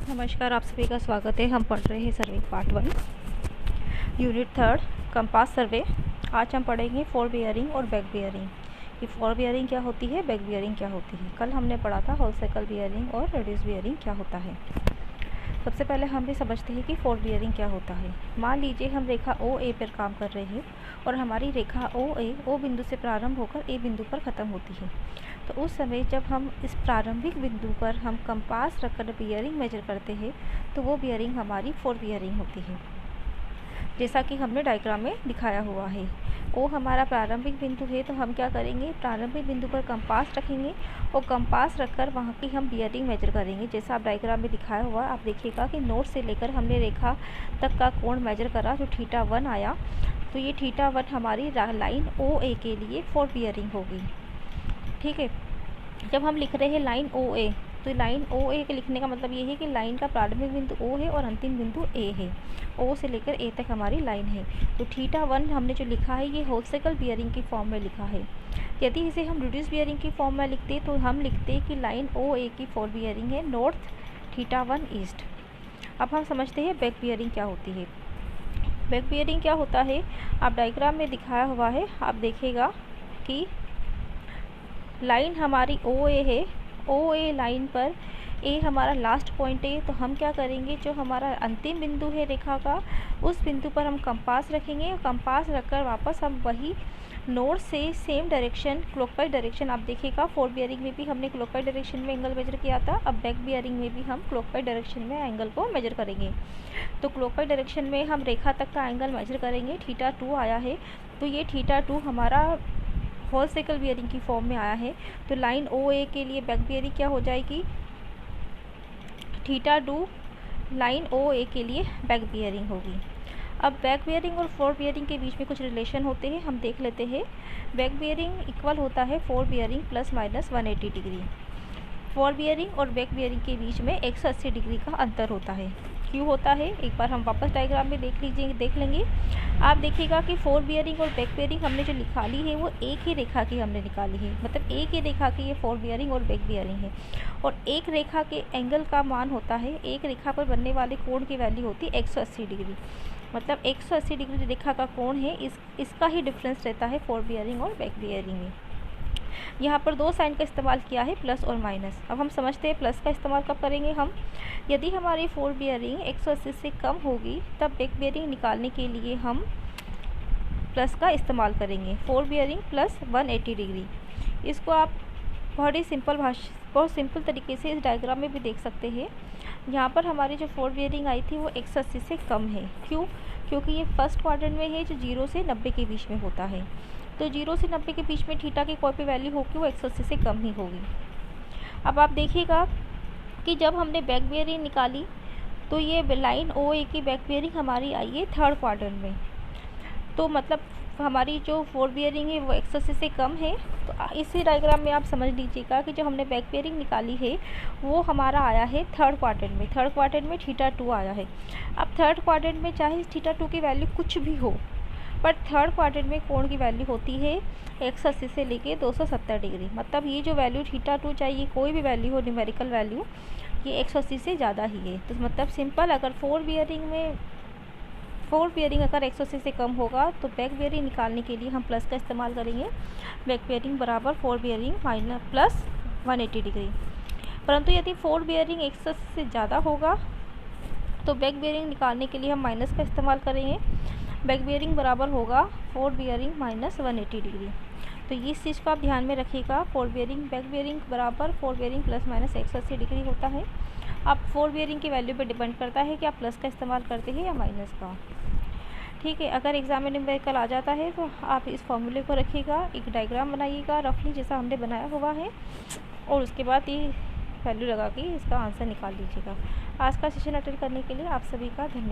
नमस्कार, आप सभी का स्वागत है। हम पढ़ रहे हैं सर्वे पार्ट 1 यूनिट 3 कंपास सर्वे। आज हम पढ़ेंगे फोर बियरिंग और बैक बियरिंग कि फोर बियरिंग क्या होती है, बैक बियरिंग क्या होती है। कल हमने पढ़ा था होल सर्कल बियरिंग और रेडियस बियरिंग क्या होता है। सबसे पहले हम भी समझते हैं कि फोर बियरिंग क्या होता है। मान लीजिए हम रेखा ओ ए पर काम कर रहे हैं और हमारी रेखा ओ बिंदु से प्रारंभ होकर ए बिंदु पर ख़त्म होती है। तो उस समय जब हम इस प्रारंभिक बिंदु पर हम कंपास रखकर बियरिंग मेजर करते हैं तो वो बियरिंग हमारी फोर बियरिंग होती है, जैसा कि हमने डायग्राम में दिखाया हुआ है। ओ हमारा प्रारंभिक बिंदु है, तो हम क्या करेंगे, प्रारंभिक बिंदु पर कंपास रखेंगे और कंपास रखकर वहाँ की हम बियरिंग मेजर करेंगे। जैसा आप डायग्राम में दिखाया हुआ, आप देखिएगा कि नोट से लेकर हमने रेखा तक का कोण मेजर करा जो θ1 आया। तो ये θ1 हमारी लाइन ओ ए के लिए फोर बियरिंग होगी। ठीक है, जब हम लिख रहे हैं लाइन ओ ए, तो लाइन ओ ए के लिखने का मतलब ये है कि लाइन का प्रारंभिक बिंदु ओ है और अंतिम बिंदु ए है। ओ से लेकर ए तक हमारी लाइन है। तो θ1 हमने जो लिखा है ये होल सर्कल बियरिंग की फॉर्म में लिखा है। यदि इसे हम रिड्यूस बियरिंग की फॉर्म में लिखते तो हम लिखते कि लाइन ओ ए की फोर बियरिंग है, नॉर्थ θ1 ईस्ट। अब हम समझते हैं बैक बियरिंग क्या होती है। बैक बियरिंग क्या होता है, आप डायग्राम में दिखाया हुआ है, आप देखिएगा कि लाइन हमारी ओ ए है। ओ ए लाइन पर ए हमारा लास्ट पॉइंट है, तो हम क्या करेंगे, जो हमारा अंतिम बिंदु है रेखा का, उस बिंदु पर हम कंपास रखेंगे और कंपास रखकर वापस हम वही नोट से सेम डायरेक्शन, क्लॉकवाइज डायरेक्शन, आप देखिएगा फोर बियरिंग में भी हमने क्लॉकवाइज डायरेक्शन में एंगल मेजर किया था। अब बैक बियरिंग में भी हम क्लॉकवाइज डायरेक्शन में एंगल को मेजर करेंगे। तो क्लॉकवाइज डायरेक्शन में हम रेखा तक का एंगल मेजर करेंगे। θ2 आया है, तो ये θ2 हमारा होल सर्कल बियरिंग की फॉर्म में आया है। तो लाइन ओ ए के लिए बैक बियरिंग क्या हो जाएगी, θ2 लाइन ओ ए के लिए बैक बियरिंग होगी। अब बैक बियरिंग और फोर बियरिंग के बीच में कुछ रिलेशन होते हैं, हम देख लेते हैं। बैक बियरिंग इक्वल होता है four bearing plus minus 180 degree. Four bearing और बैक बियरिंग के बीच में 180 डिग्री का अंतर होता है। क्यों होता है, एक बार हम वापस डायग्राम में देख लेंगे। आप देखिएगा कि फोर बियरिंग और बैक बियरिंग हमने जो निकाली है वो एक ही रेखा की हमने निकाली है, मतलब एक ही रेखा की ये फोर बियरिंग और बैक बियरिंग है। और एक रेखा के एंगल का मान होता है, एक रेखा पर बनने वाले कोण की वैल्यू होती है 180 डिग्री। मतलब 180 डिग्री रेखा का कोण है, इसका ही डिफरेंस रहता है फोर बियरिंग और बैक बियरिंग में। यहाँ पर दो साइन का इस्तेमाल किया है, प्लस और माइनस। अब हम समझते हैं प्लस का इस्तेमाल कब करेंगे हम, यदि हमारी फोर बियरिंग 180 से कम होगी तब बैक बियरिंग निकालने के लिए हम प्लस का इस्तेमाल करेंगे। फोर बियरिंग प्लस 180 डिग्री, इसको आप बहुत सिंपल तरीके से इस डायग्राम में भी देख सकते हैं। यहाँ पर हमारी जो फोर बियरिंग आई थी वो 180 से कम है। क्यों, क्योंकि ये फर्स्ट क्वाड्रेंट में है जो 0 से 90 के बीच में होता है। तो 0 से 90 के बीच में थीटा की कोई भी वैल्यू होगी वो 180 से कम ही होगी। अब आप देखिएगा कि जब हमने बैक बियरिंग निकाली तो ये लाइन ओ ए की बैक बियरिंग हमारी आई है थर्ड क्वाड्रेंट में। तो मतलब हमारी जो फोर बियरिंग है वो 180 से कम है। तो इसी डायग्राम में आप समझ लीजिएगा कि जो हमने बैक बियरिंग निकाली है वो हमारा आया है थर्ड क्वाड्रेंट में। थर्ड क्वाड्रेंट में θ2 आया है। अब थर्ड क्वाड्रेंट में चाहे θ2 की वैल्यू कुछ भी हो, पर थर्ड क्वाड्रेंट में कोण की वैल्यू होती है 180 से लेके 270 डिग्री। मतलब ये जो वैल्यू θ2 चाहिए, कोई भी वैल्यू हो, न्यूमेरिकल वैल्यू, ये 180 से ज़्यादा ही है। तो मतलब सिंपल, अगर फोर बियरिंग अगर 180 से कम होगा तो बैक बियरिंग निकालने के लिए हम प्लस का इस्तेमाल करेंगे। बैक बियरिंग बराबर four bearing minus plus 180 degree. परंतु यदि फोर बियरिंग 180 से ज़्यादा होगा तो बैक बियरिंग निकालने के लिए हम माइनस का इस्तेमाल करेंगे। बैक बियरिंग बराबर होगा फोर बियरिंग माइनस 180 डिग्री। तो इस चीज़ को आप ध्यान में रखिएगा। बैक बियरिंग बराबर four bearing plus minus 180 degree होता है। अब फोर बियरिंग की वैल्यू पे डिपेंड करता है कि आप प्लस का इस्तेमाल करते हैं या माइनस का। ठीक है, अगर एग्जाम में न्यूमेरिकल आ जाता है तो आप इस फॉर्मूले को रखिएगा, एक डायग्राम बनाइएगा रफली जैसा हमने बनाया हुआ है, और उसके बाद ये वैल्यू लगा के इसका आंसर निकाल लीजिएगा। आज का सेशन अटेंड करने के लिए आप सभी का धन्यवाद।